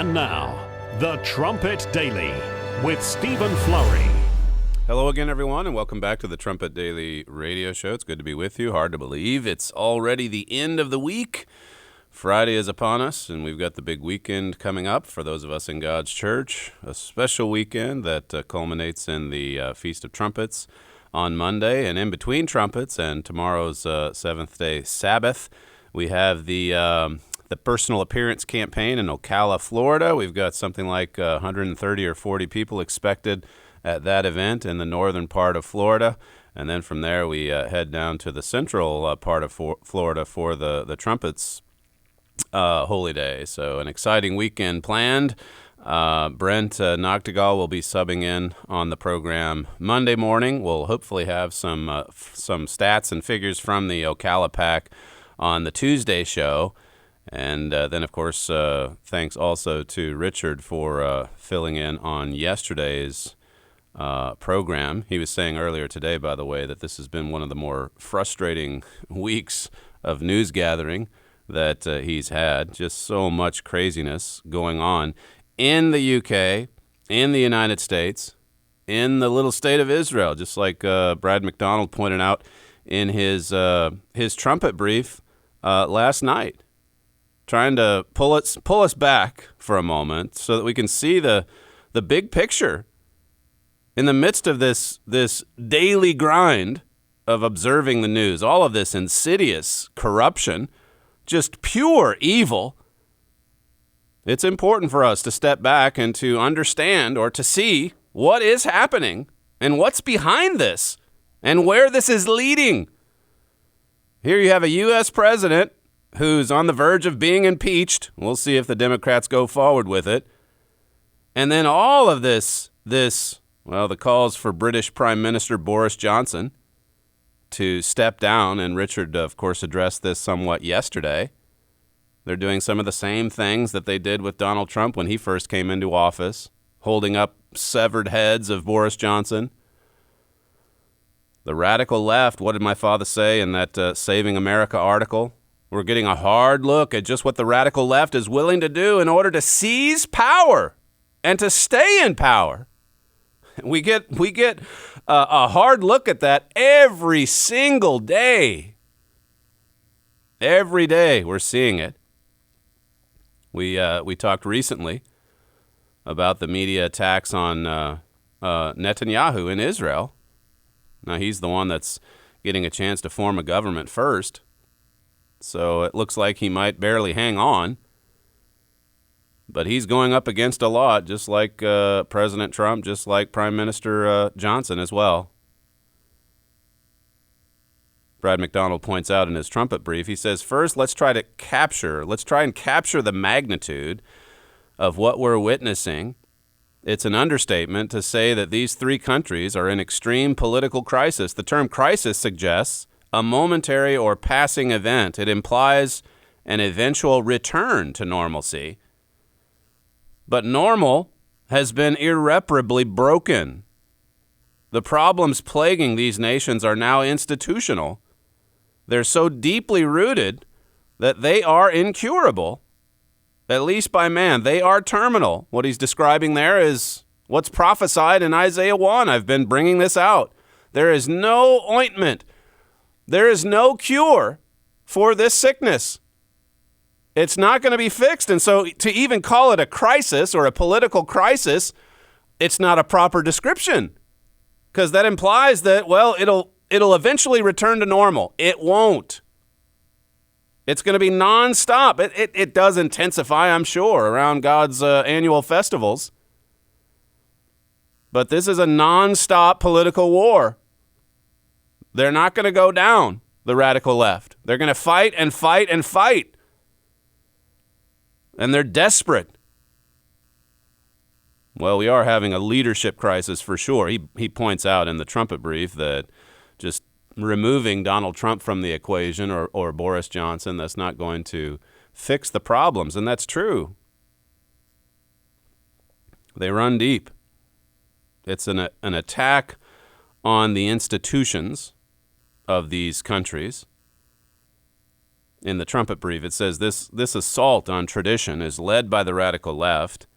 And now, the Trumpet Daily with Stephen Flurry. Hello again, everyone, and welcome back to the Trumpet Daily radio show. It's good to be with you. Hard to believe it's already the end of the week. Friday is upon us, and we've got the big weekend coming up for those of us in God's church, a special weekend that culminates in the Feast of Trumpets on Monday, and in between trumpets and tomorrow's seventh-day Sabbath, we have the personal appearance campaign in Ocala, Florida. We've got something like 130 or 40 people expected at that event in the northern part of Florida. And then from there, we head down to the central part of Florida for the Trumpets Holy Day. So an exciting weekend planned. Brent Noctegal will be subbing in on the program Monday morning. We'll hopefully have some stats and figures from the Ocala Pack on the Tuesday show. And then, of course, thanks also to Richard for filling in on yesterday's program. He was saying earlier today, by the way, that this has been one of the more frustrating weeks of news gathering that he's had. Just so much craziness going on in the UK, in the United States, in the little state of Israel, just like Brad McDonald pointed out in his trumpet brief last night. Trying to pull us back for a moment so that we can see the big picture in the midst of this daily grind of observing the news, all of this insidious corruption, just pure evil. It's important for us to step back and to understand or to see what is happening and what's behind this and where this is leading. Here you have a U.S. president who's on the verge of being impeached. We'll see if the Democrats go forward with it. And then all of this, the calls for British Prime Minister Boris Johnson to step down, and Richard, of course, addressed this somewhat yesterday. They're doing some of the same things that they did with Donald Trump when he first came into office, holding up severed heads of Boris Johnson. The radical left, what did my father say in that Saving America article? We're getting a hard look at just what the radical left is willing to do in order to seize power and to stay in power. We get a hard look at that every single day. Every day we're seeing it. We talked recently about the media attacks on Netanyahu in Israel. Now he's the one that's getting a chance to form a government first. So it looks like he might barely hang on. But he's going up against a lot, just like President Trump, just like Prime Minister Johnson as well. Brad McDonald points out in his trumpet brief, he says, first, let's try and capture the magnitude of what we're witnessing. It's an understatement to say that these three countries are in extreme political crisis. The term crisis suggests a momentary or passing event. It implies an eventual return to normalcy. But normal has been irreparably broken. The problems plaguing these nations are now institutional. They're so deeply rooted that they are incurable, at least by man. They are terminal. What he's describing there is what's prophesied in Isaiah 1. I've been bringing this out. There is no ointment. There is no cure for this sickness. It's not going to be fixed. And so to even call it a crisis or a political crisis, it's not a proper description, because that implies that, well, it'll eventually return to normal. It won't. It's going to be nonstop. It does intensify, I'm sure, around God's annual festivals. But this is a nonstop political war. They're not going to go down, the radical left. They're going to fight and fight and fight. And they're desperate. Well, we are having a leadership crisis for sure. He points out in the trumpet brief that just removing Donald Trump from the equation or Boris Johnson, that's not going to fix the problems. And that's true. They run deep. It's an attack on the institutions of these countries. in the Trumpet brief, it says this assault on tradition is led by the radical left,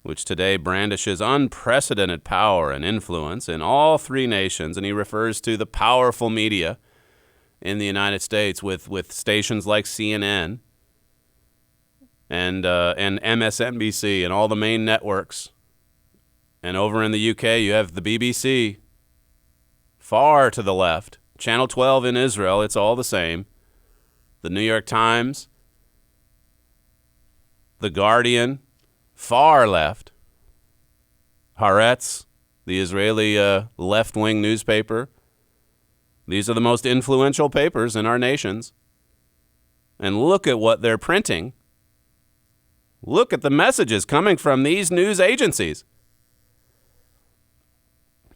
which today brandishes unprecedented power and influence in all three nations. And he refers to the powerful media in the United States with stations like CNN and MSNBC and all the main networks. And over in the UK, you have the BBC, far to the left. Channel 12 in Israel, it's all the same. The New York Times, The Guardian, far left. Haaretz, the Israeli left-wing newspaper. These are the most influential papers in our nations. And look at what they're printing. Look at the messages coming from these news agencies.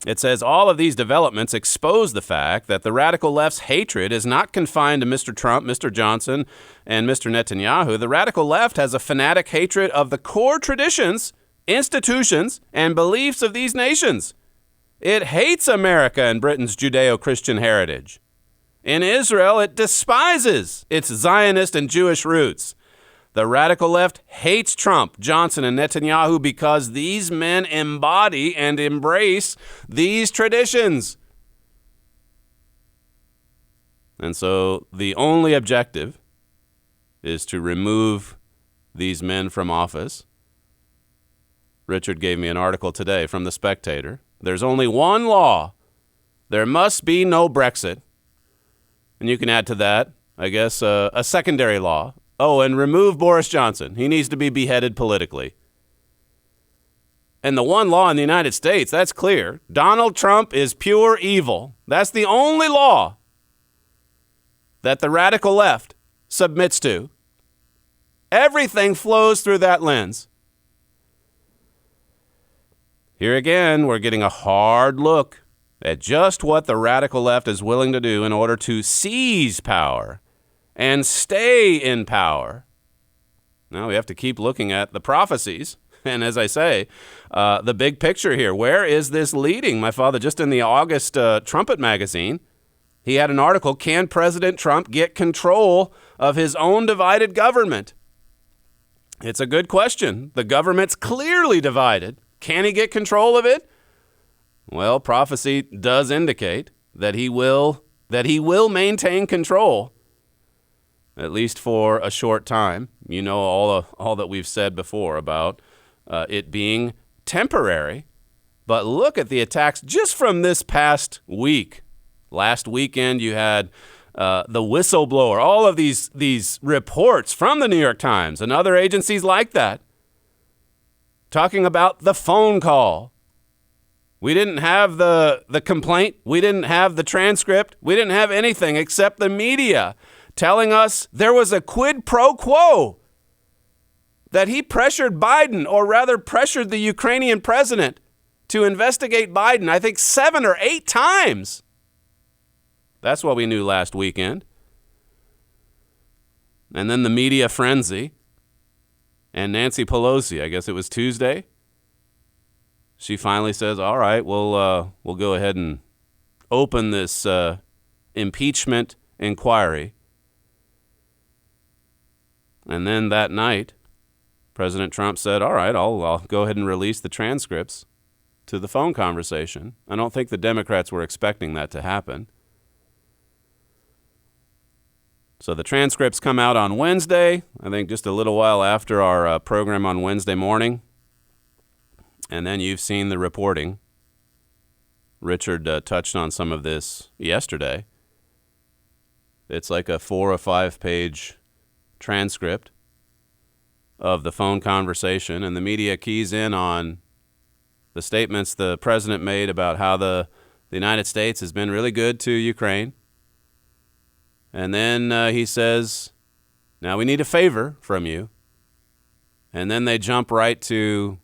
It says all of these developments expose the fact that the radical left's hatred is not confined to Mr. Trump, Mr. Johnson, and Mr. Netanyahu. The radical left has a fanatic hatred of the core traditions, institutions, and beliefs of these nations. It hates America and Britain's Judeo-Christian heritage. In Israel, it despises its Zionist and Jewish roots. The radical left hates Trump, Johnson, and Netanyahu because these men embody and embrace these traditions. And so the only objective is to remove these men from office. Richard gave me an article today from The Spectator. There's only one law. There must be no Brexit. And you can add to that, I guess, a secondary law. Oh, and remove Boris Johnson. He needs to be beheaded politically. And the one law in the United States, that's clear. Donald Trump is pure evil. That's the only law that the radical left submits to. Everything flows through that lens. Here again, we're getting a hard look at just what the radical left is willing to do in order to seize power and stay in power. Now we have to keep looking at the prophecies. And as I say, the big picture here, where is this leading? My father, just in the August Trumpet magazine, he had an article, Can President Trump Get Control of His Own Divided Government? It's a good question. The government's clearly divided. Can he get control of it? Well, prophecy does indicate that he will maintain control, at least for a short time. You know all that we've said before about it being temporary. But look at the attacks just from this past week. Last weekend, you had the whistleblower, all of these reports from the New York Times and other agencies like that, talking about the phone call. We didn't have the complaint. We didn't have the transcript. We didn't have anything except the media telling us there was a quid pro quo, that he pressured Biden, or rather pressured the Ukrainian president to investigate Biden, I think 7 or 8 times. That's what we knew last weekend. And then the media frenzy. And Nancy Pelosi, I guess it was Tuesday, she finally says, all right, we'll go ahead and open this impeachment inquiry. And then that night, President Trump said, all right, I'll go ahead and release the transcripts to the phone conversation. I don't think the Democrats were expecting that to happen. So the transcripts come out on Wednesday, I think just a little while after our program on Wednesday morning. And then you've seen the reporting. Richard touched on some of this yesterday. It's like a 4 or 5 page transcript of the phone conversation, and the media keys in on the statements the president made about how the United States has been really good to Ukraine. And then he says, now we need a favor from you. And then they jump right to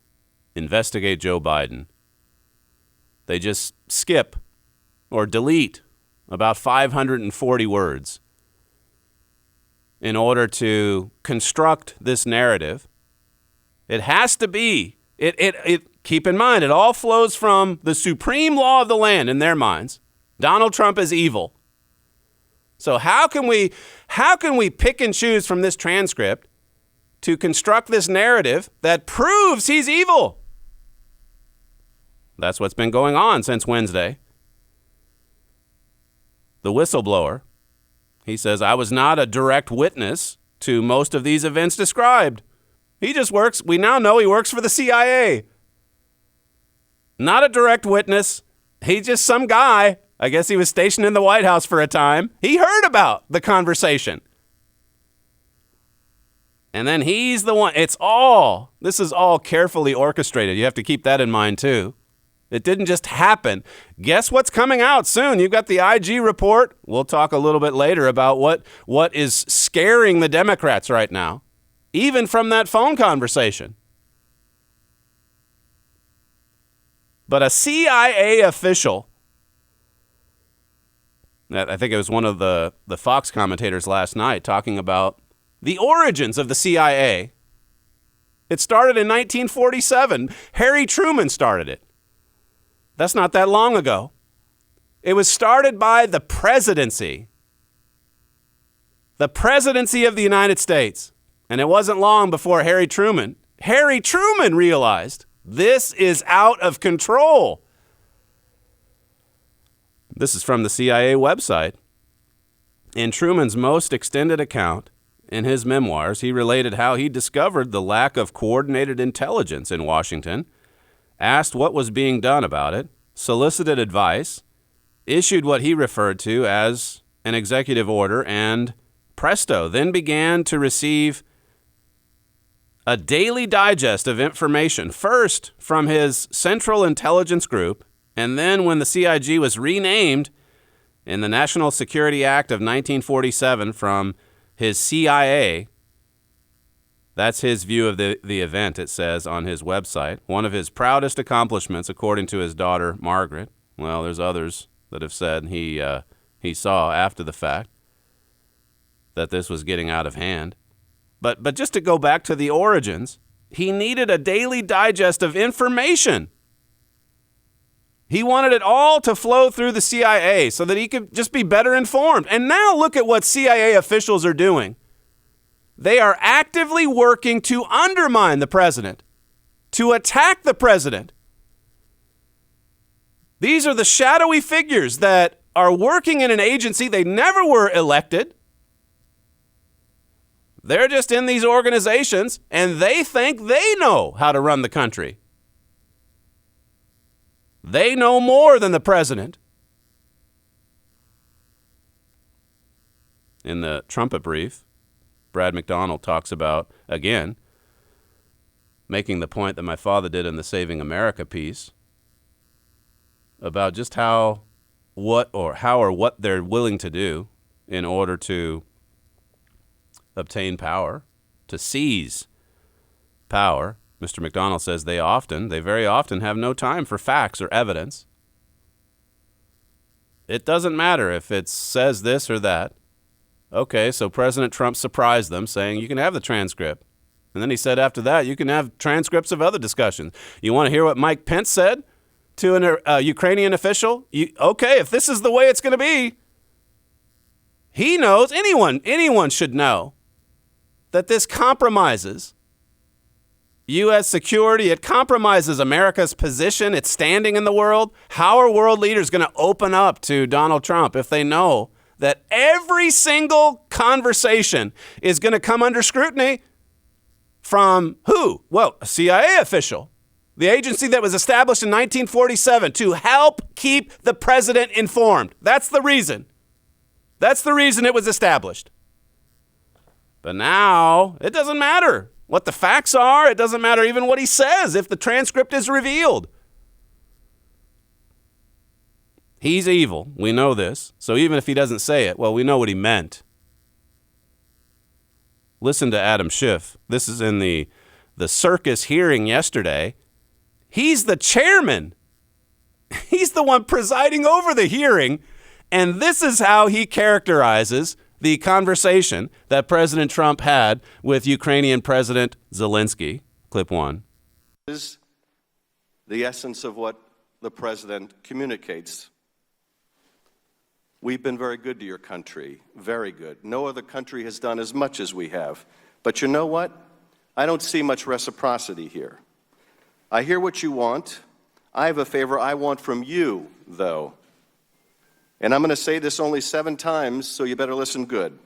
investigate Joe Biden. They just skip or delete about 540 words in order to construct this narrative. It has to be, keep in mind, it all flows from the supreme law of the land in their minds. Donald Trump is evil. So how can we pick and choose from this transcript to construct this narrative that proves he's evil? That's what's been going on since Wednesday. The whistleblower, he says, I was not a direct witness to most of these events described. He just works. We now know he works for the CIA. Not a direct witness. He's just some guy. I guess he was stationed in the White House for a time. He heard about the conversation. And then he's the one. This is all carefully orchestrated. You have to keep that in mind too. It didn't just happen. Guess what's coming out soon? You've got the IG report. We'll talk a little bit later about what is scaring the Democrats right now, even from that phone conversation. But a CIA official, I think it was one of the Fox commentators last night talking about the origins of the CIA. It started in 1947. Harry Truman started it. That's not that long ago. It was started by the presidency. The presidency of the United States. And it wasn't long before Harry Truman realized this is out of control. This is from the CIA website. In Truman's most extended account, in his memoirs, he related how he discovered the lack of coordinated intelligence in Washington, asked what was being done about it, solicited advice, issued what he referred to as an executive order, and presto, then began to receive a daily digest of information, first from his Central Intelligence Group, and then when the CIG was renamed in the National Security Act of 1947 from his CIA. That's his view of the event, it says on his website. One of his proudest accomplishments, according to his daughter, Margaret. Well, there's others that have said he saw after the fact that this was getting out of hand. But just to go back to the origins, he needed a daily digest of information. He wanted it all to flow through the CIA so that he could just be better informed. And now look at what CIA officials are doing. They are actively working to undermine the president, to attack the president. These are the shadowy figures that are working in an agency. They never were elected. They're just in these organizations, and they think they know how to run the country. They know more than the president. In the Trumpet brief, Brad McDonald talks about, again, making the point that my father did in the Saving America piece, about just how or what they're willing to do in order to obtain power, to seize power. Mr. McDonald says they very often have no time for facts or evidence. It doesn't matter if it says this or that. Okay, so President Trump surprised them saying you can have the transcript. And then he said after that, you can have transcripts of other discussions. You want to hear what Mike Pence said to a Ukrainian official? Okay, if this is the way it's going to be, he knows, anyone should know that this compromises U.S. security. It compromises America's position, its standing in the world. How are world leaders going to open up to Donald Trump if they know that every single conversation is going to come under scrutiny from who? Well, a CIA official. The agency that was established in 1947 to help keep the president informed. That's the reason. That's the reason it was established. But now, it doesn't matter what the facts are. It doesn't matter even what he says if the transcript is revealed. He's evil. We know this. So even if he doesn't say it, well, we know what he meant. Listen to Adam Schiff. This is in the circus hearing yesterday. He's the chairman. He's the one presiding over the hearing. And this is how he characterizes the conversation that President Trump had with Ukrainian President Zelensky. Clip 1. Is the essence of what the president communicates. we've been very good to your country, very good. No other country has done as much as we have. But you know what? I don't see much reciprocity here. I hear what you want. I have a favor I want from you, though. And I'm going to say this only 7 times, so you better listen good.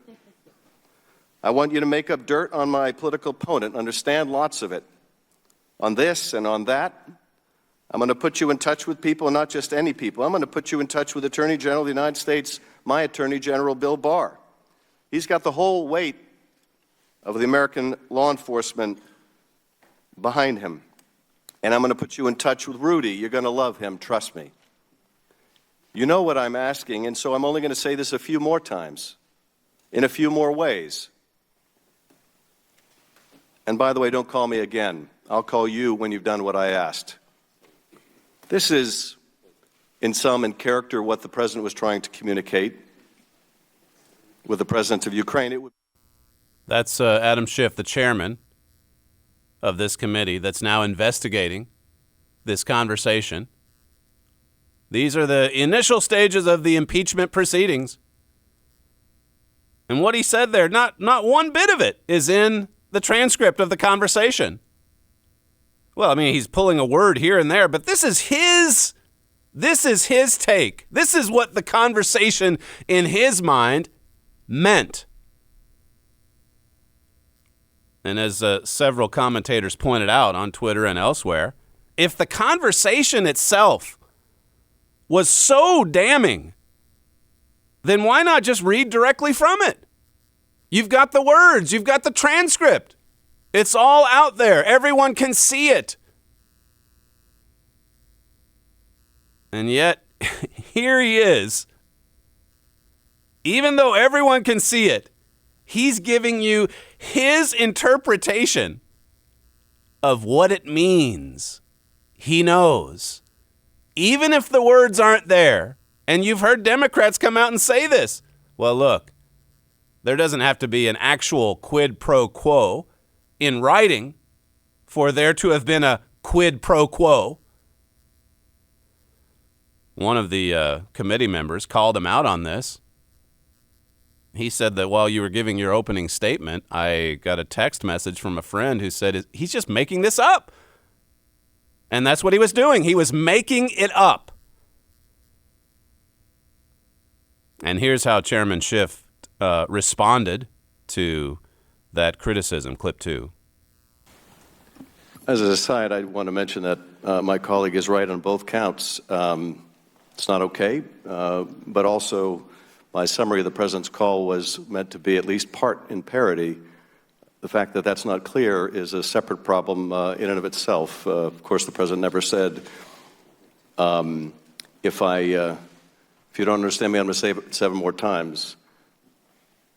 I want you to make up dirt on my political opponent, understand lots of it. On this and on that, I'm going to put you in touch with people, and not just any people. I'm going to put you in touch with Attorney General of the United States, my Attorney General, Bill Barr. He's got the whole weight of the American law enforcement behind him. And I'm going to put you in touch with Rudy. You're going to love him, trust me. You know what I'm asking, and so I'm only going to say this a few more times, in a few more ways. And by the way, don't call me again. I'll call you when you've done what I asked. This is, in character, what the president was trying to communicate with the president of Ukraine. That's Adam Schiff, the chairman of this committee that's now investigating this conversation. These are the initial stages of the impeachment proceedings. And what he said there, not one bit of it is in the transcript of the conversation. Well, I mean, he's pulling a word here and there, but this is his take. This is what the conversation in his mind meant. And as several commentators pointed out on Twitter and elsewhere, if the conversation itself was so damning, then why not just read directly from it? You've got the words, you've got the transcript. It's all out there. Everyone can see it. And yet, here he is. Even though everyone can see it, he's giving you his interpretation of what it means. He knows. Even if the words aren't there, and you've heard Democrats come out and say this, well, look, there doesn't have to be an actual quid pro quo in writing for there to have been a quid pro quo. One of the committee members called him out on this. He said that while you were giving your opening statement, I got a text message from a friend who said he's just making this up. And that's what he was doing. He was making it up. And here's how Chairman Schiff responded to that criticism. Clip 2. As an aside, I want to mention that my colleague is right on both counts. It's not okay, but also my summary of the president's call was meant to be at least part in parody. The fact that that's not clear is a separate problem in and of itself. Of course, the president never said, if you don't understand me, I'm going to say it 7 more times.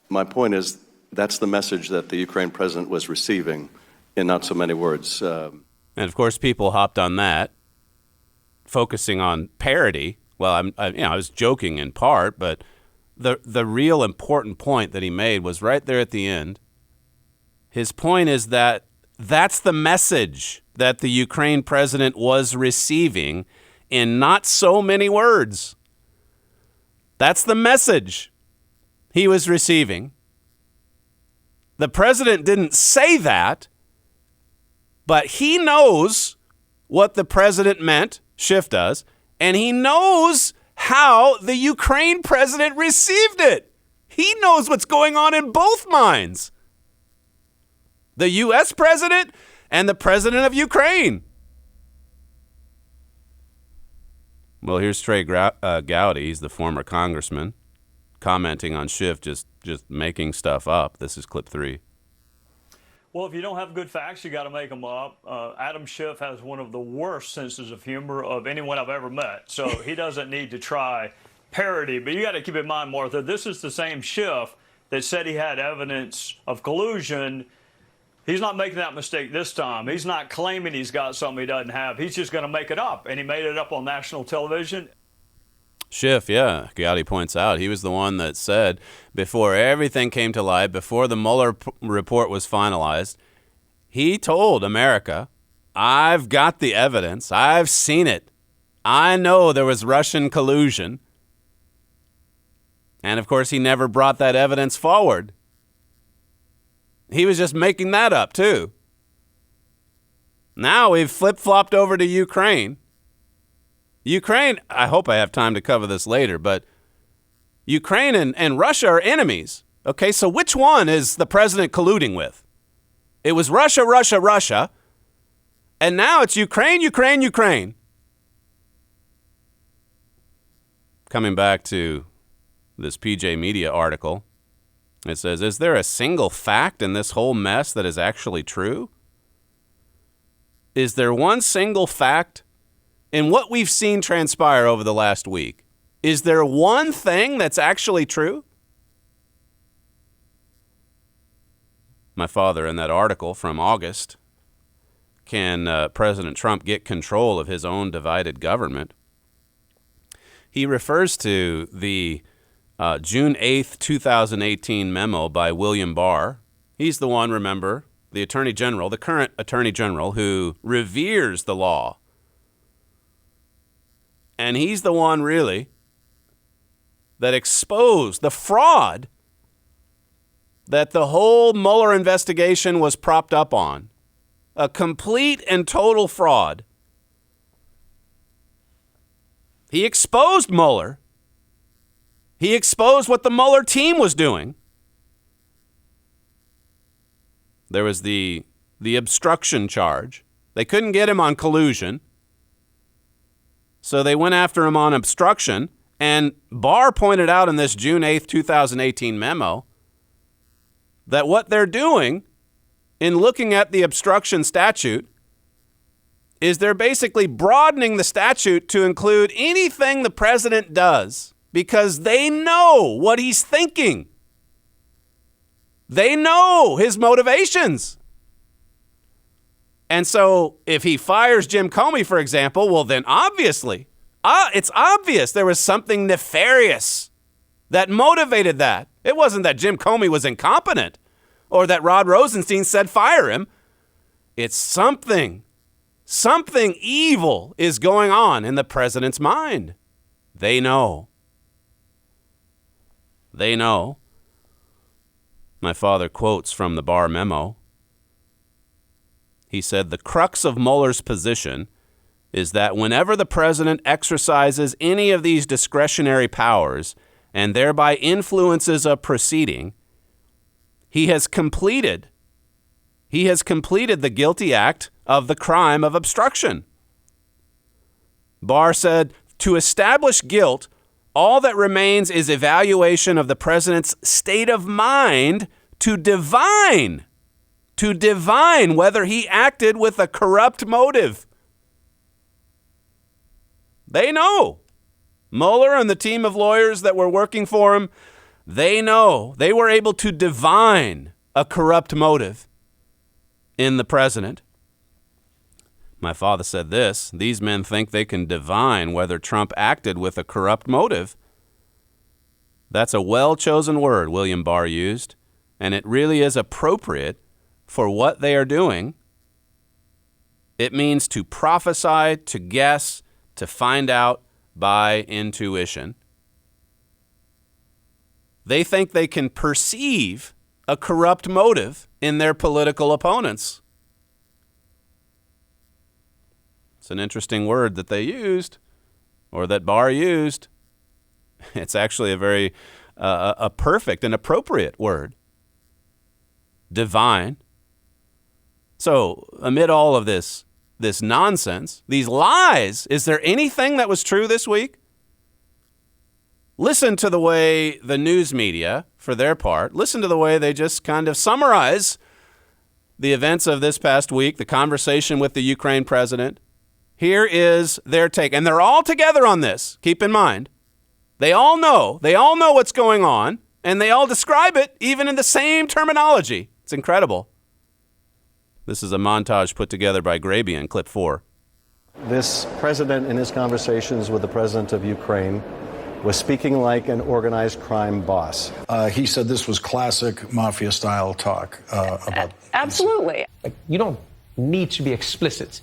My point is, that's the message that the Ukraine president was receiving in not so many words. And of course, people hopped on that, focusing on parody. Well, I was joking in part, but the real important point that he made was right there at the end. His point is that that's the message that the Ukraine president was receiving in not so many words. That's the message he was receiving. The president didn't say that, but he knows what the president meant, Schiff does, and he knows how the Ukraine president received it. He knows what's going on in both minds. The U.S. president and the president of Ukraine. Well, here's Trey Gowdy. He's the former congressman commenting on Schiff just making stuff up. This is clip 3. Well, if you don't have good facts, you got to make them up. Adam Schiff has one of the worst senses of humor of anyone I've ever met, so he doesn't need to try parody. But you got to keep in mind, Martha, this is the same Schiff that said he had evidence of collusion. He's not making that mistake this time. He's not claiming he's got something he doesn't have. He's just going to make it up, and he made it up on national television. Schiff, yeah, Gowdy points out, he was the one that said before everything came to light, before the Mueller report was finalized, he told America, I've got the evidence. I've seen it. I know there was Russian collusion. And, of course, he never brought that evidence forward. He was just making that up, too. Now we've flip-flopped over to Ukraine. Ukraine, I hope I have time to cover this later, but Ukraine and Russia are enemies. Okay, so which one is the president colluding with? It was Russia, Russia, Russia, and now it's Ukraine, Ukraine, Ukraine. Coming back to this PJ Media article, it says, is there a single fact in this whole mess that is actually true? Is there one single fact in what we've seen transpire over the last week? Is there one thing that's actually true? My father, in that article from August, can President Trump get control of his own divided government? He refers to the June 8th, 2018 memo by William Barr. He's the one, remember, the Attorney General, the current Attorney General, who reveres the law. And he's the one, really, that exposed the fraud that the whole Mueller investigation was propped up on. A complete and total fraud. He exposed Mueller. He exposed what the Mueller team was doing. There was the obstruction charge. They couldn't get him on collusion, so they went after him on obstruction. And Barr pointed out in this June 8th, 2018 memo that what they're doing in looking at the obstruction statute is they're basically broadening the statute to include anything the president does because they know what he's thinking. They know his motivations. And so if he fires Jim Comey, for example, well, then obviously, it's obvious there was something nefarious that motivated that. It wasn't that Jim Comey was incompetent or that Rod Rosenstein said fire him. It's something evil is going on in the president's mind. They know. They know. My father quotes from the Barr memo. He said, the crux of Mueller's position is that whenever the president exercises any of these discretionary powers and thereby influences a proceeding, he has completed the guilty act of the crime of obstruction. Barr said, to establish guilt, all that remains is evaluation of the president's state of mind to divine whether he acted with a corrupt motive. They know. Mueller and the team of lawyers that were working for him, they know. They were able to divine a corrupt motive in the president. My father said this, these men think they can divine whether Trump acted with a corrupt motive. That's a well-chosen word William Barr used, and it really is appropriate for what they are doing. It means to prophesy, to guess, to find out by intuition. They think they can perceive a corrupt motive in their political opponents. It's an interesting word that they used, or that Barr used. It's actually a very a perfect and appropriate word. Divine. So, amid all of this nonsense, these lies, is there anything that was true this week? Listen to the way the news media, for their part, listen to the way they just kind of summarize the events of this past week, the conversation with the Ukraine president. Here is their take. And they're all together on this. Keep in mind. They all know what's going on, and they all describe it even in the same terminology. It's incredible. This is a montage put together by Grabian, clip 4. This president, in his conversations with the president of Ukraine, was speaking like an organized crime boss. He said this was classic mafia-style talk about... Absolutely. You don't need to be explicit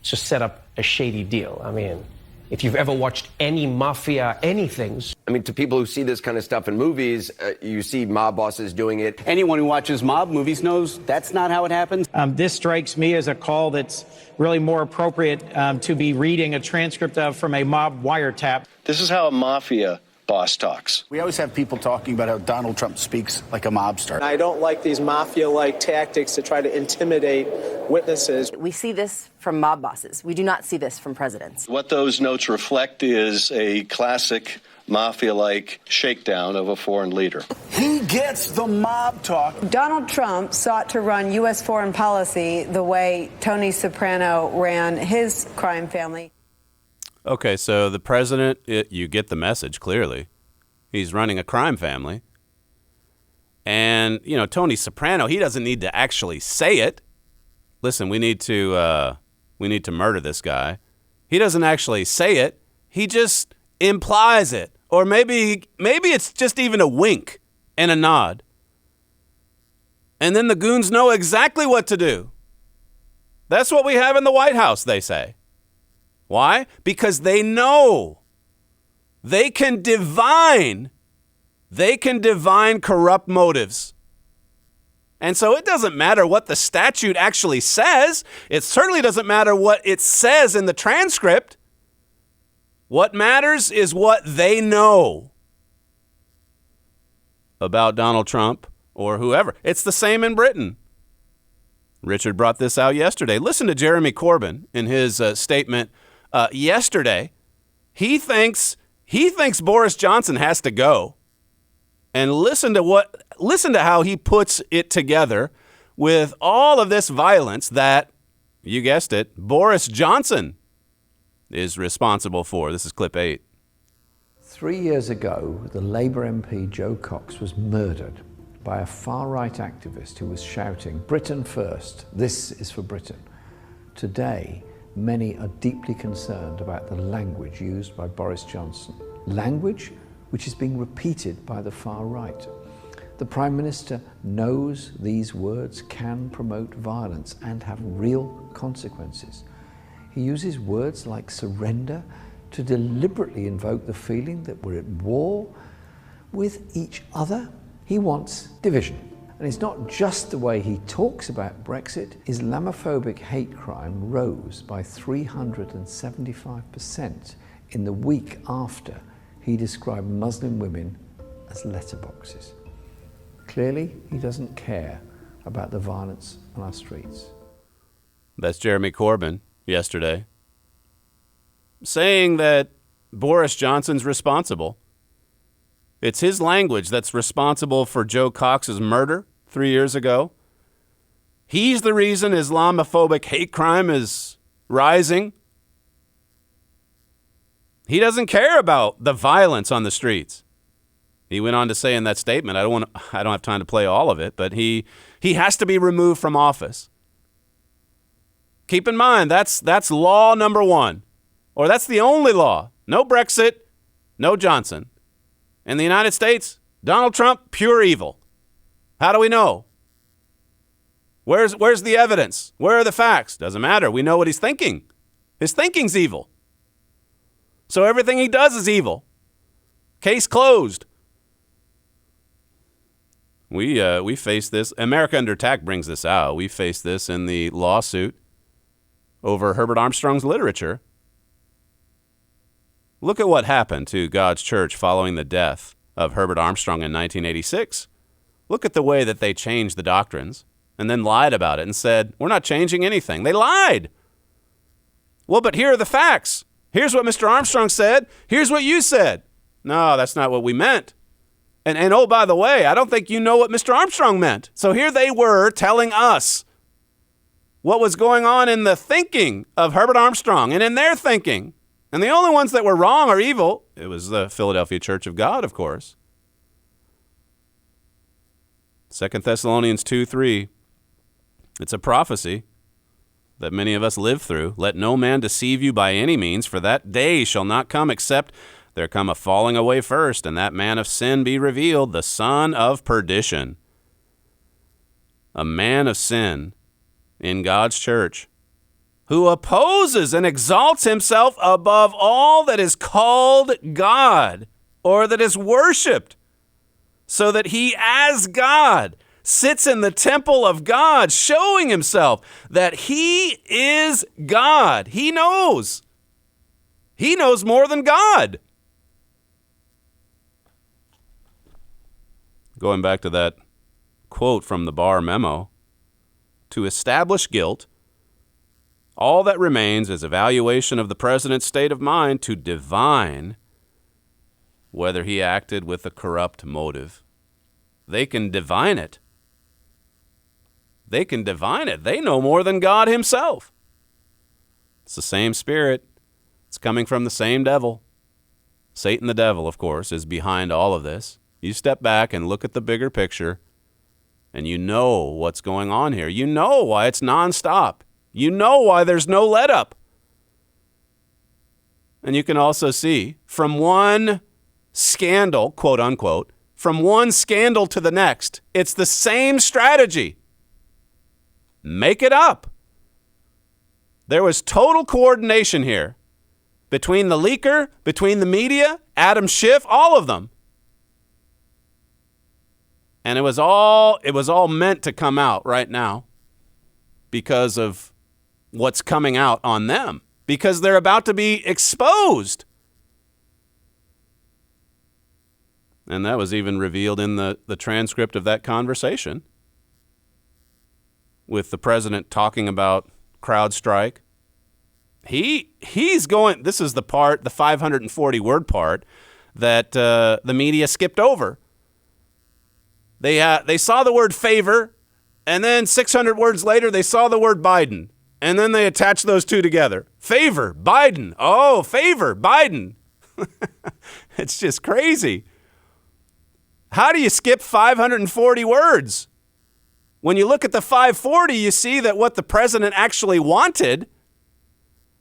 to set up a shady deal. I mean, If you've ever watched any mafia anything. I mean, to people who see this kind of stuff in movies, you see mob bosses doing it. Anyone who watches mob movies knows that's not how it happens. This strikes me as a call that's really more appropriate to be reading a transcript of from a mob wiretap. This is how a mafia boss talks. We always have people talking about how Donald Trump speaks like a mobster. I don't like these mafia-like tactics to try to intimidate witnesses. We see this from mob bosses. We do not see this from presidents. What those notes reflect is a classic mafia-like shakedown of a foreign leader. He gets the mob talk. Donald Trump sought to run U.S. foreign policy the way Tony Soprano ran his crime family. Okay, so the president, you get the message clearly. He's running a crime family. And, you know, Tony Soprano, he doesn't need to actually say it. Listen, we need to murder this guy. He doesn't actually say it. He just implies it. Or maybe it's just even a wink and a nod. And then the goons know exactly what to do. That's what we have in the White House, they say. Why? Because they know. They can divine corrupt motives. And so it doesn't matter what the statute actually says. It certainly doesn't matter what it says in the transcript. What matters is what they know about Donald Trump or whoever. It's the same in Britain. Richard brought this out yesterday. Listen to Jeremy Corbyn in his statement yesterday. He thinks Boris Johnson has to go. And listen to how he puts it together with all of this violence that, you guessed it, Boris Johnson is responsible for. This is clip 8. 3 years ago, the Labour MP Joe Cox was murdered by a far-right activist who was shouting, "Britain first, this is for Britain." Today, many are deeply concerned about the language used by Boris Johnson. Language which is being repeated by the far right. The Prime Minister knows these words can promote violence and have real consequences. He uses words like surrender to deliberately invoke the feeling that we're at war with each other. He wants division. And it's not just the way he talks about Brexit. Islamophobic hate crime rose by 375% in the week after he described Muslim women as letterboxes. Clearly, he doesn't care about the violence on our streets. That's Jeremy Corbyn yesterday, saying that Boris Johnson's responsible. It's his language that's responsible for Joe Cox's murder 3 years ago. He's the reason Islamophobic hate crime is rising. He doesn't care about the violence on the streets. He went on to say in that statement, I don't have time to play all of it, but he has to be removed from office. Keep in mind, that's law number one, or that's the only law. No Brexit, no Johnson. In the United States, Donald Trump, pure evil. How do we know? Where's the evidence? Where are the facts? Doesn't matter. We know what he's thinking. His thinking's evil. So everything he does is evil. Case closed. We face this. America Under Attack brings this out. We face this in the lawsuit over Herbert Armstrong's literature. Look at what happened to God's church following the death of Herbert Armstrong in 1986. Look at the way that they changed the doctrines and then lied about it and said, we're not changing anything. They lied. Well, but here are the facts. Here's what Mr. Armstrong said. Here's what you said. No, that's not what we meant. And oh, by the way, I don't think you know what Mr. Armstrong meant. So here they were telling us what was going on in the thinking of Herbert Armstrong and in their thinking. And the only ones that were wrong or evil, it was the Philadelphia Church of God, of course. 2 Thessalonians 2:3. It's a prophecy that many of us live through. Let no man deceive you by any means, for that day shall not come except there come a falling away first, and that man of sin be revealed, the son of perdition. A man of sin in God's church. who opposes and exalts himself above all that is called God or that is worshipped, so that he as God sits in the temple of God, showing himself that he is God. He knows. He knows more than God. Going back to that quote from the Barr memo, to establish guilt, all that remains is evaluation of the president's state of mind to divine whether he acted with a corrupt motive. They can divine it. They can divine it. They know more than God himself. It's the same spirit. It's coming from the same devil. Satan the devil, of course, is behind all of this. You step back and look at the bigger picture, and you know what's going on here. You know why it's nonstop. You know why there's no let up. And you can also see from one scandal, quote unquote, from one scandal to the next, it's the same strategy. Make it up. There was total coordination here between the leaker, between the media, Adam Schiff, all of them. And it was all meant to come out right now because of what's coming out on them, because they're about to be exposed. And that was even revealed in the transcript of that conversation with the president talking about CrowdStrike. He's going, this is the part, the 540-word part, that the media skipped over. They saw the word favor, and then 600 words later, they saw the word Biden. And then they attached those two together. Favor, Biden. Oh, favor, Biden. It's just crazy. How do you skip 540 words? When you look at the 540, you see that what the president actually wanted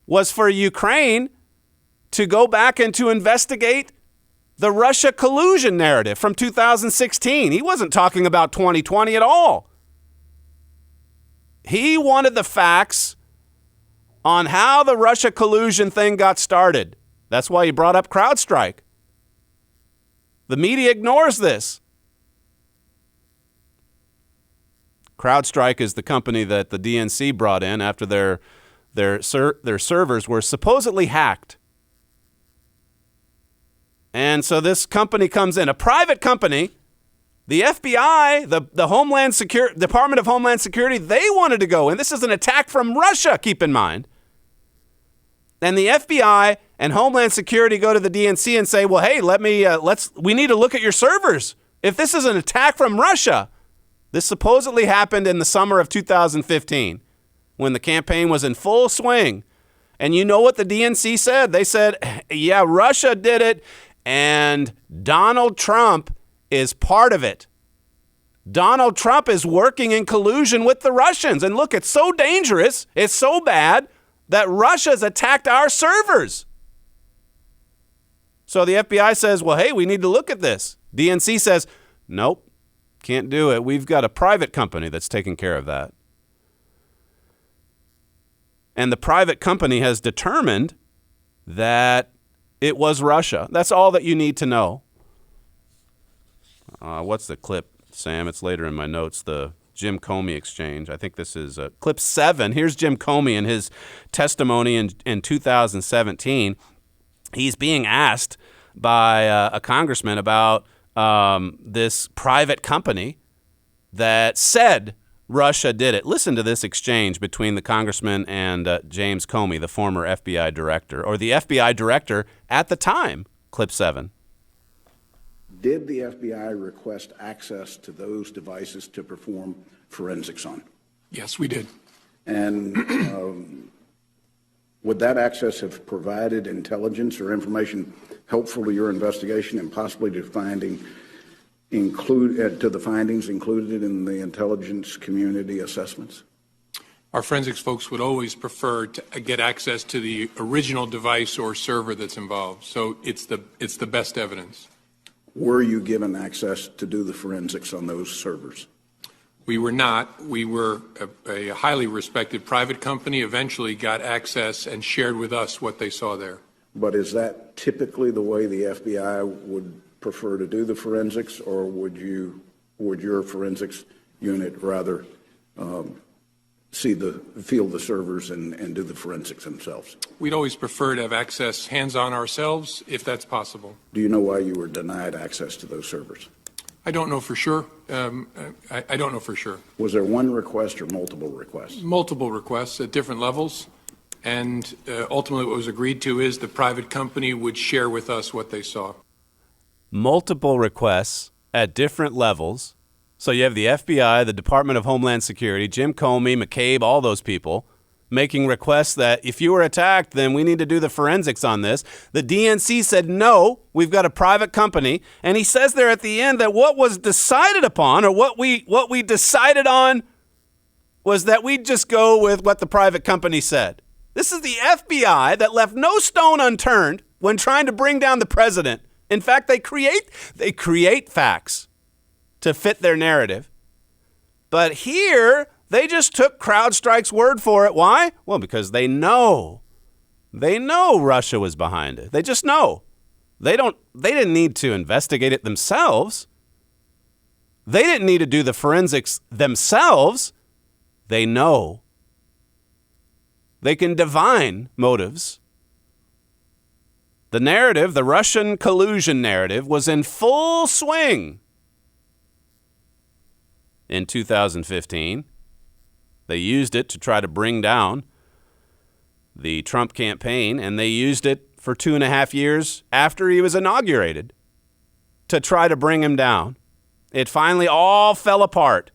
was for Ukraine to go back and to investigate the Russia collusion narrative from 2016. He wasn't talking about 2020 at all. He wanted the facts on how the Russia collusion thing got started. That's why he brought up CrowdStrike. The media ignores this. CrowdStrike is the company that the DNC brought in after their servers were supposedly hacked. And so this company comes in, a private company. The FBI, the Homeland Security, Department of Homeland Security, they wanted to go in. This is an attack from Russia, keep in mind. And the FBI and Homeland Security go to the DNC and say, well, hey, we need to look at your servers. If this is an attack from Russia, this supposedly happened in the summer of 2015 when the campaign was in full swing. And you know what the DNC said? They said, yeah, Russia did it, and Donald Trump is part of it. Donald Trump is working in collusion with the Russians. And look, it's so dangerous, it's so bad, that Russia's attacked our servers. So the FBI says, well, hey, we need to look at this. DNC says, nope, can't do it. We've got a private company that's taking care of that. And the private company has determined that it was Russia. That's all that you need to know. What's the clip, Sam? It's later in my notes, the Jim Comey exchange. I think this is clip 7. Here's Jim Comey in his testimony in 2017. He's being asked by a congressman about this private company that said Russia did it. Listen to this exchange between the congressman and James Comey, the former FBI director, or the FBI director at the time. Clip 7. Did the FBI request access to those devices to perform forensics on? Yes, we did. And would that access have provided intelligence or information helpful to your investigation and possibly to the findings included in the intelligence community assessments? Our forensics folks would always prefer to get access to the original device or server that's involved. So it's the best evidence. Were you given access to do the forensics on those servers? We were not. We were a highly respected private company, eventually got access and shared with us what they saw there. But is that typically the way the FBI would prefer to do the forensics, or would your forensics unit rather feel the servers and do the forensics themselves? We'd always prefer to have access hands-on ourselves, if that's possible. Do you know why you were denied access to those servers? I don't know for sure. I don't know for sure. Was there one request or multiple requests? Multiple requests at different levels, and ultimately what was agreed to is the private company would share with us what they saw. Multiple requests at different levels. So you have the FBI, the Department of Homeland Security, Jim Comey, McCabe, all those people making requests that if you were attacked, then we need to do the forensics on this. The DNC said, no, we've got a private company. And he says there at the end that what was decided upon, or what we decided on, was that we'd just go with what the private company said. This is the FBI that left no stone unturned when trying to bring down the president. In fact, they create facts to fit their narrative. But here, they just took CrowdStrike's word for it. Why? Well, because they know Russia was behind it. They just know. They didn't need to investigate it themselves. They didn't need to do the forensics themselves. They know. They can divine motives. The narrative, the Russian collusion narrative, was in full swing in 2015. They used it to try to bring down the Trump campaign, and they used it for 2.5 years after he was inaugurated to try to bring him down. It finally all fell apart.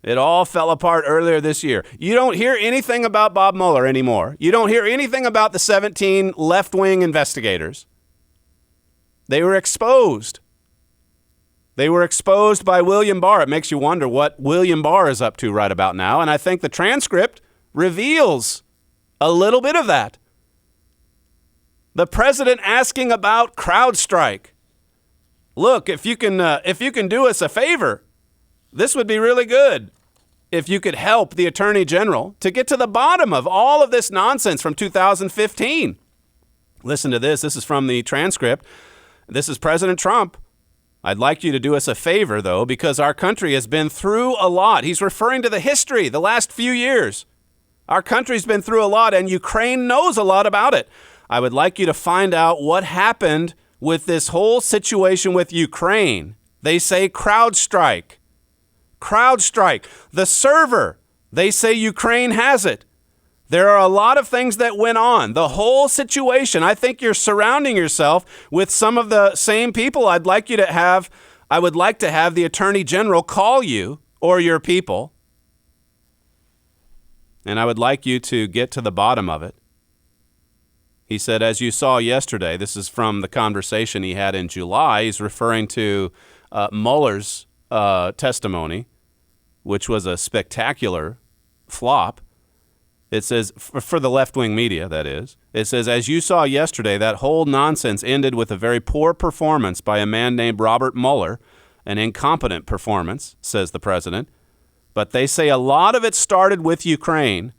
It all fell apart earlier this year. You don't hear anything about Bob Mueller anymore. You don't hear anything about the 17 left-wing investigators. They were exposed. They were exposed by William Barr. It makes you wonder what William Barr is up to right about now. And I think the transcript reveals a little bit of that. The president asking about CrowdStrike. Look, if you can do us a favor, this would be really good. If you could help the Attorney General to get to the bottom of all of this nonsense from 2015. Listen to this. This is from the transcript. This is President Trump. I'd like you to do us a favor, though, because our country has been through a lot. He's referring to the history, the last few years. Our country's been through a lot, and Ukraine knows a lot about it. I would like you to find out what happened with this whole situation with Ukraine. They say CrowdStrike. CrowdStrike. The server. They say Ukraine has it. There are a lot of things that went on. The whole situation. I think you're surrounding yourself with some of the same people. I would like to have the Attorney General call you or your people. And I would like you to get to the bottom of it. He said, as you saw yesterday, this is from the conversation he had in July. He's referring to Mueller's testimony, which was a spectacular flop. It says, for the left-wing media, that is, it says, as you saw yesterday, that whole nonsense ended with a very poor performance by a man named Robert Mueller, an incompetent performance, says the president. But they say a lot of it started with Ukraine.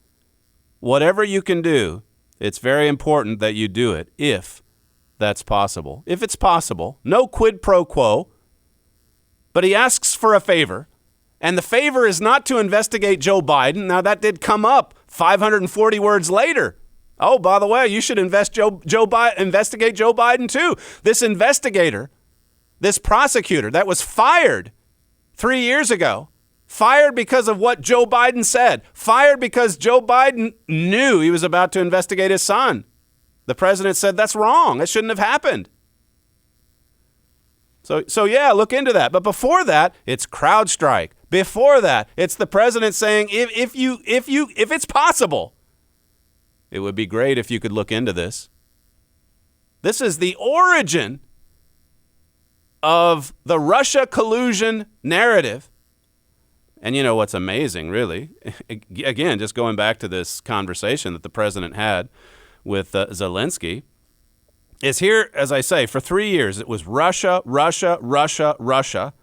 Whatever you can do, it's very important that you do it, if that's possible. If it's possible. No quid pro quo. But he asks for a favor. And the favor is not to investigate Joe Biden. Now, that did come up 540 words later. Oh, by the way, you should investigate Joe Biden, too. This investigator, this prosecutor that was fired 3 years ago, fired because of what Joe Biden said, fired because Joe Biden knew he was about to investigate his son. The president said, that's wrong. That shouldn't have happened. So yeah, look into that. But before that, it's CrowdStrike. Before that, it's the president saying, if it's possible, it would be great if you could look into this. This is the origin of the Russia collusion narrative. And you know what's amazing, really? Again, just going back to this conversation that the president had with Zelensky, is here, as I say, for 3 years, it was Russia, Russia, Russia, Russia.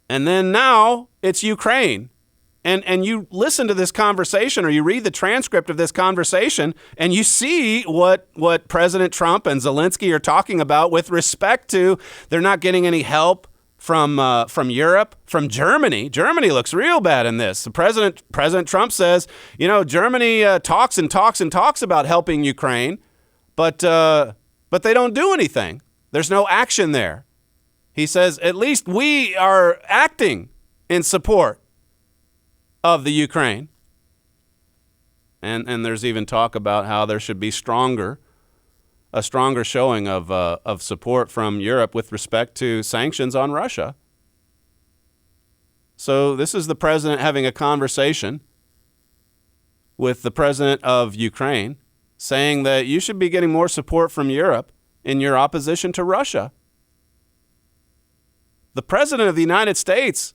And then now it's Ukraine. And you listen to this conversation or you read the transcript of this conversation and you see what President Trump and Zelensky are talking about with respect to they're not getting any help from Europe, from Germany. Germany looks real bad in this. The President Trump says, Germany talks and talks and talks about helping Ukraine, but they don't do anything. There's no action there. He says, at least we are acting in support of the Ukraine. And there's even talk about how there should be a stronger showing of support from Europe with respect to sanctions on Russia. So this is the president having a conversation with the president of Ukraine saying that you should be getting more support from Europe in your opposition to Russia. The president of the United States,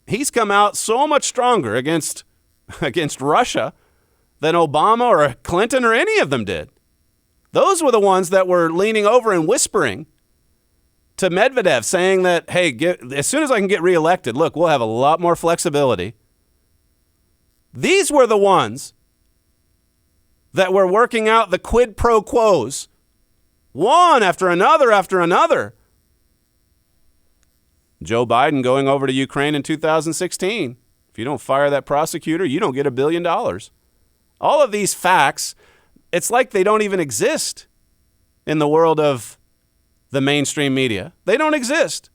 he's come out so much stronger against Russia than Obama or Clinton or any of them did. Those were the ones that were leaning over and whispering to Medvedev saying that, hey, as soon as I can get reelected, look, we'll have a lot more flexibility. These were the ones that were working out the quid pro quos, one after another. Joe Biden going over to Ukraine in 2016. If you don't fire that prosecutor, you don't get $1 billion. All of these facts, it's like they don't even exist in the world of the mainstream media. They don't exist.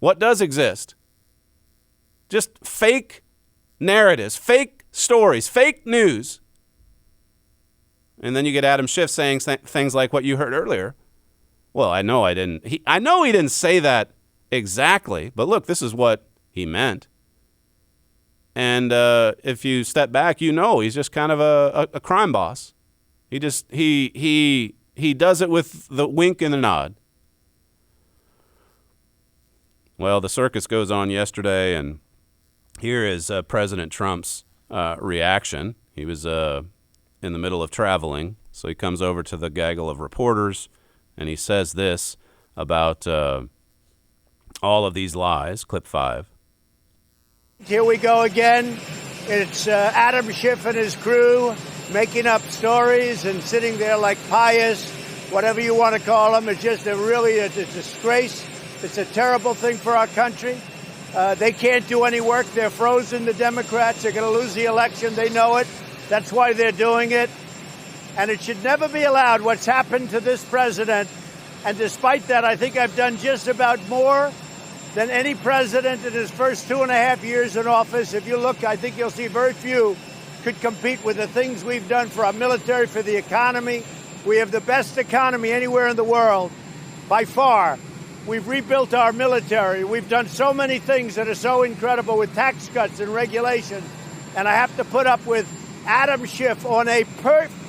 What does exist? Just fake narratives, fake stories, fake news. And then you get Adam Schiff saying things like what you heard earlier. Well, I know he didn't say that exactly, but look, this is what he meant. And if you step back, he's just kind of a crime boss. He does it with the wink and the nod. Well, the circus goes on yesterday, and here is President Trump's reaction. He was in the middle of traveling, so he comes over to the gaggle of reporters, and he says this about all of these lies. Clip 5. Here we go again. It's Adam Schiff and his crew making up stories and sitting there like pious, whatever you want to call them. It's just a disgrace. It's a terrible thing for our country. They can't do any work. They're frozen, the Democrats. They're going to lose the election. They know it. That's why they're doing it. And it should never be allowed what's happened to this president. And despite that, I think I've done just about more than any president in his first 2.5 years in office. If you look, I think you'll see very few could compete with the things we've done for our military, for the economy. We have the best economy anywhere in the world, by far. We've rebuilt our military. We've done so many things that are so incredible with tax cuts and regulation. And I have to put up with Adam Schiff on an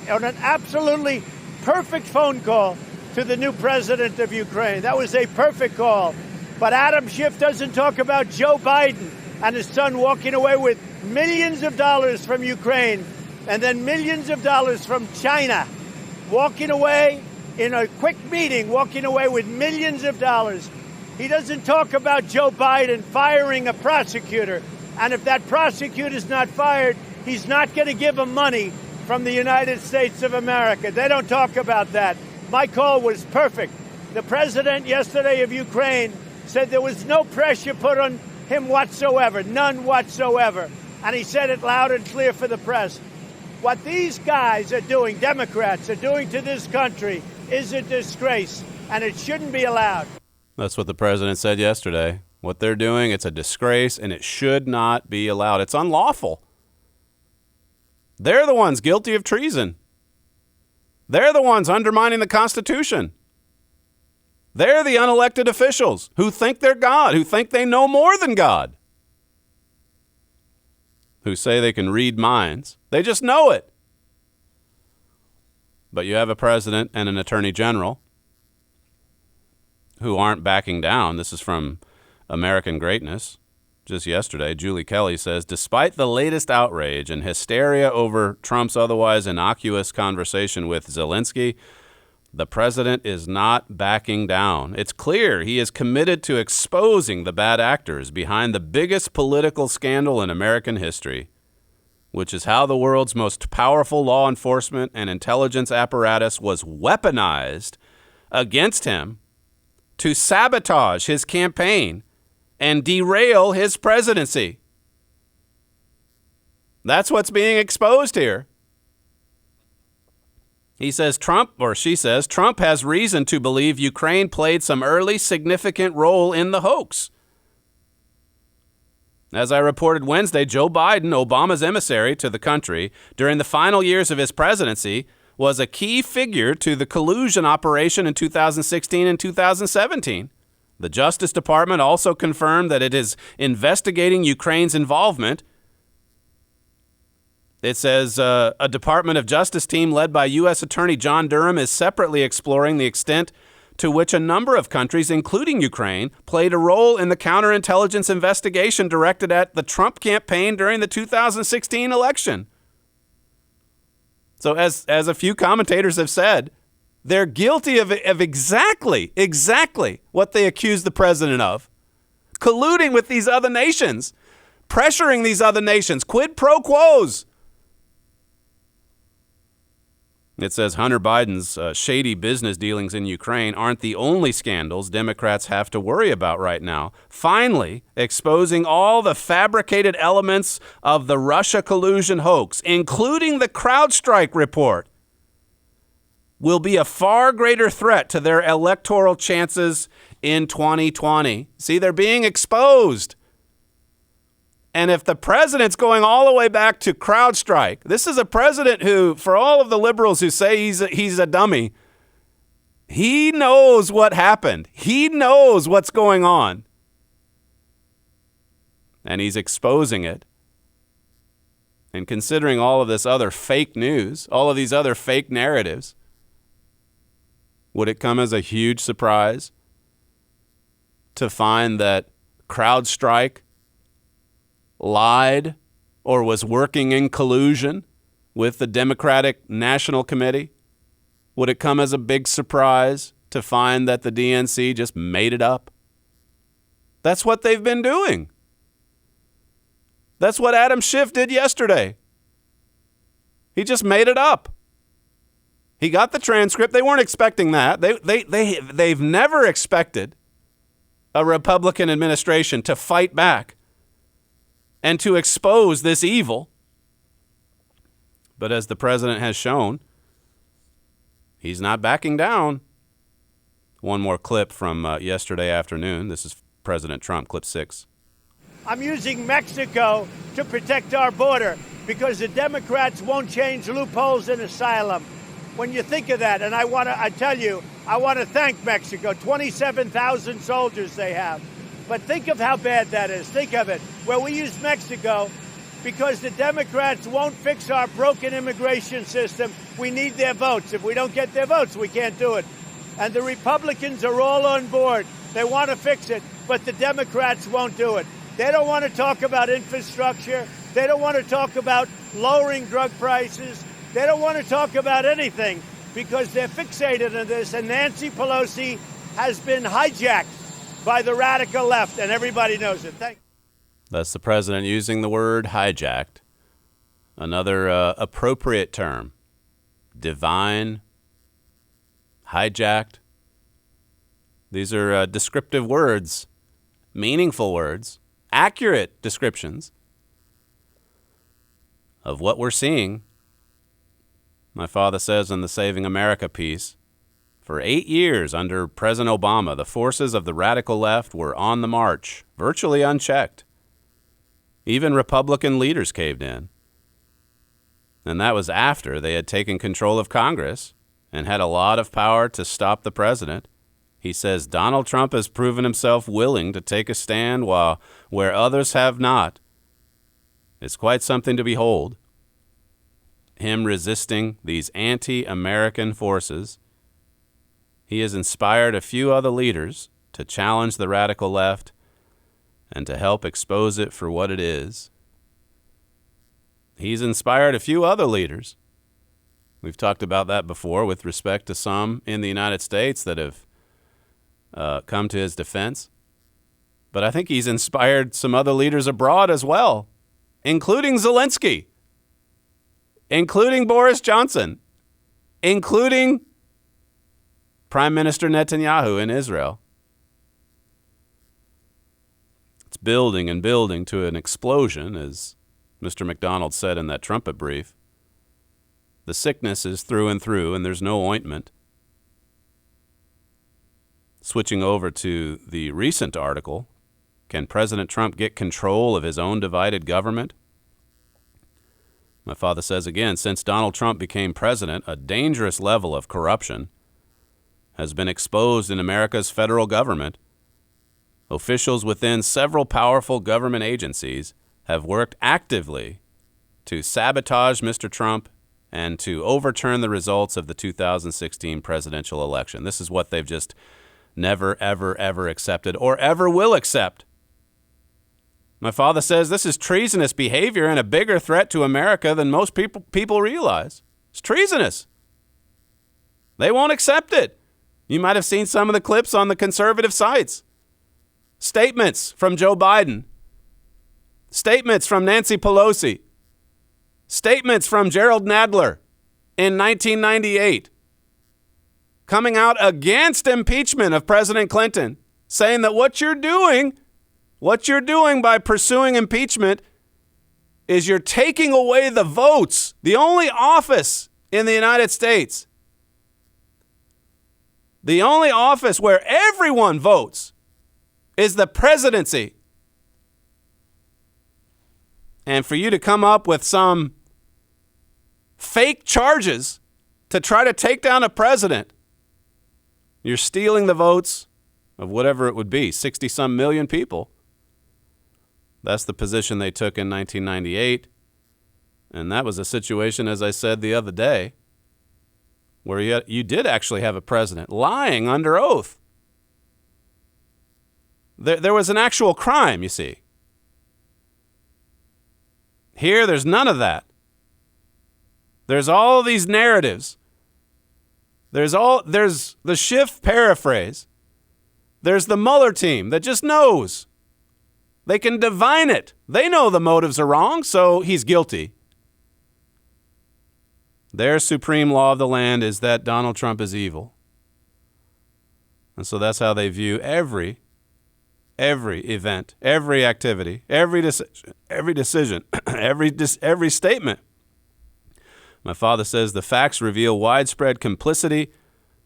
absolutely perfect phone call to the new president of Ukraine. That was a perfect call. But Adam Schiff doesn't talk about Joe Biden and his son walking away with millions of dollars from Ukraine and then millions of dollars from China, walking away in a quick meeting, walking away with millions of dollars. He doesn't talk about Joe Biden firing a prosecutor. And if that prosecutor's not fired, he's not going to give him money from the United States of America. They don't talk about that. My call was perfect. The president yesterday of Ukraine said there was no pressure put on him whatsoever, none whatsoever. And he said it loud and clear for the press. What these guys are doing, Democrats are doing to this country, is a disgrace, and it shouldn't be allowed. That's what the president said yesterday. What they're doing, it's a disgrace, and it should not be allowed. It's unlawful. They're the ones guilty of treason. They're the ones undermining the Constitution. They're the unelected officials who think they're God, who think they know more than God, who say they can read minds. They just know it. But you have a president and an attorney general who aren't backing down. This is from American Greatness. Just yesterday, Julie Kelly says, despite the latest outrage and hysteria over Trump's otherwise innocuous conversation with Zelensky, The president is not backing down. It's clear he is committed to exposing the bad actors behind the biggest political scandal in American history, which is how the world's most powerful law enforcement and intelligence apparatus was weaponized against him to sabotage his campaign and derail his presidency. That's what's being exposed here. He says she says Trump has reason to believe Ukraine played some early significant role in the hoax. As I reported Wednesday, Joe Biden, Obama's emissary to the country during the final years of his presidency, was a key figure to the collusion operation in 2016 and 2017. The Justice Department also confirmed that it is investigating Ukraine's involvement. It says a Department of Justice team led by U.S. Attorney John Durham is separately exploring the extent to which a number of countries, including Ukraine, played a role in the counterintelligence investigation directed at the Trump campaign during the 2016 election. So as a few commentators have said, they're guilty of exactly what they accuse the president of. Colluding with these other nations, pressuring these other nations, quid pro quos. It says Hunter Biden's shady business dealings in Ukraine aren't the only scandals Democrats have to worry about right now. Finally, exposing all the fabricated elements of the Russia collusion hoax, including the CrowdStrike report, will be a far greater threat to their electoral chances in 2020. See, they're being exposed. And if the president's going all the way back to CrowdStrike, this is a president who, for all of the liberals who say he's a dummy, he knows what happened. He knows what's going on. And he's exposing it. And considering all of this other fake news, all of these other fake narratives, would it come as a huge surprise to find that CrowdStrike lied or was working in collusion with the Democratic National Committee? Would it come as a big surprise to find that the DNC just made it up? That's what they've been doing. That's what Adam Schiff did yesterday. He just made it up. He got the transcript. They weren't expecting that. They've never expected a Republican administration to fight back and to expose this evil. But as the president has shown, he's not backing down. One more clip from yesterday afternoon. This is President Trump, clip 6. I'm using Mexico to protect our border because the Democrats won't change loopholes in asylum. When you think of that, and I want to thank Mexico, 27,000 soldiers they have. But think of how bad that is. Think of it. Well, we use Mexico because the Democrats won't fix our broken immigration system. We need their votes. If we don't get their votes, we can't do it. And the Republicans are all on board. They want to fix it, but the Democrats won't do it. They don't want to talk about infrastructure. They don't want to talk about lowering drug prices. They don't want to talk about anything because they're fixated on this. And Nancy Pelosi has been hijacked by the radical left, and everybody knows it. That's the president using the word hijacked. Another appropriate term. Divine, hijacked. These are descriptive words, meaningful words, accurate descriptions of what we're seeing. My father says in the Saving America piece, for 8 years under President Obama, the forces of the radical left were on the march, virtually unchecked. Even Republican leaders caved in. And that was after they had taken control of Congress and had a lot of power to stop the president. He says Donald Trump has proven himself willing to take a stand where others have not. It's quite something to behold. Him resisting these anti-American forces. He has inspired a few other leaders to challenge the radical left and to help expose it for what it is. He's inspired a few other leaders We've talked about that before with respect to some in the United States that have come to his defense. But I think he's inspired some other leaders abroad as well, including Zelensky, including Boris Johnson, including Prime Minister Netanyahu in Israel. It's building and building to an explosion, as Mr. McDonald said in that trumpet brief. The sickness is through and through, and there's no ointment. Switching over to the recent article, can President Trump get control of his own divided government? My father says again, since Donald Trump became president, a dangerous level of corruption has been exposed in America's federal government. Officials within several powerful government agencies have worked actively to sabotage Mr. Trump and to overturn the results of the 2016 presidential election. This is what they've just never, ever, ever accepted or ever will accept. My father says this is treasonous behavior and a bigger threat to America than most people realize. It's treasonous. They won't accept it. You might have seen some of the clips on the conservative sites. Statements from Joe Biden. Statements from Nancy Pelosi. Statements from Gerald Nadler in 1998. Coming out against impeachment of President Clinton, saying that what you're doing by pursuing impeachment is you're taking away the votes. The only office in the United States, the only office where everyone votes is the presidency. And for you to come up with some fake charges to try to take down a president, you're stealing the votes of whatever it would be, 60-some million people. That's the position they took in 1998. And that was a situation, as I said the other day, where you did actually have a president lying under oath. There was an actual crime, you see. Here, there's none of that. There's all these narratives. There's the Schiff paraphrase. There's the Mueller team that just knows. They can divine it. They know the motives are wrong, so he's guilty. Their supreme law of the land is that Donald Trump is evil. And so that's how they view every event, every activity, every decision, every statement. My father says the facts reveal widespread complicity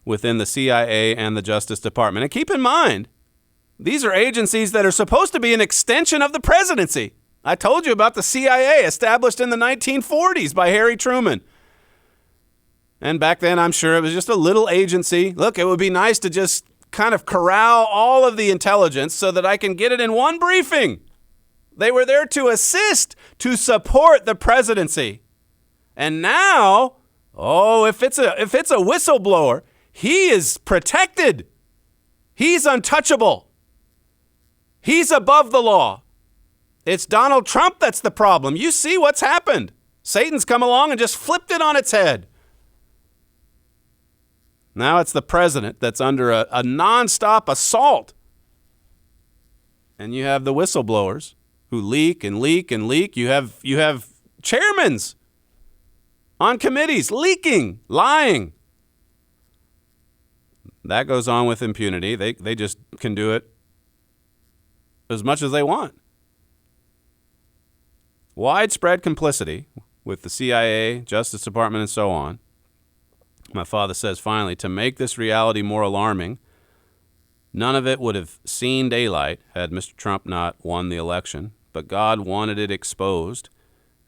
within the CIA and the Justice Department. And keep in mind, these are agencies that are supposed to be an extension of the presidency. I told you about the CIA established in the 1940s by Harry Truman. And back then, I'm sure it was just a little agency. Look, it would be nice to just kind of corral all of the intelligence so that I can get it in one briefing. They were there to assist, to support the presidency. And now, if it's a whistleblower, he is protected. He's untouchable. He's above the law. It's Donald Trump that's the problem. You see what's happened. Satan's come along and just flipped it on its head. Now it's the president that's under a nonstop assault. And you have the whistleblowers who leak and leak and leak. You have chairmans on committees leaking, lying. That goes on with impunity. They just can do it as much as they want. Widespread complicity with the CIA, Justice Department, and so on. My father says, finally, to make this reality more alarming, none of it would have seen daylight had Mr. Trump not won the election, but God wanted it exposed,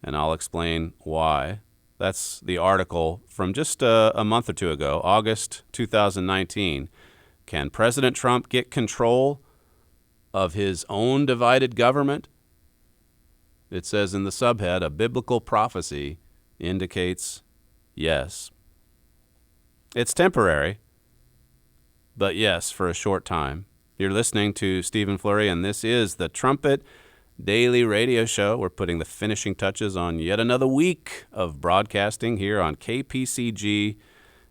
and I'll explain why. That's the article from just a month or two ago, August 2019. Can President Trump get control of his own divided government? It says in the subhead, a biblical prophecy indicates yes. It's temporary, but yes, for a short time. You're listening to Stephen Flurry, and this is the Trumpet Daily radio show. We're putting the finishing touches on yet another week of broadcasting here on KPCG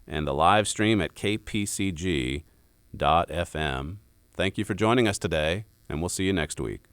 and the live stream at kpcg.fm. Thank you for joining us today, and we'll see you next week.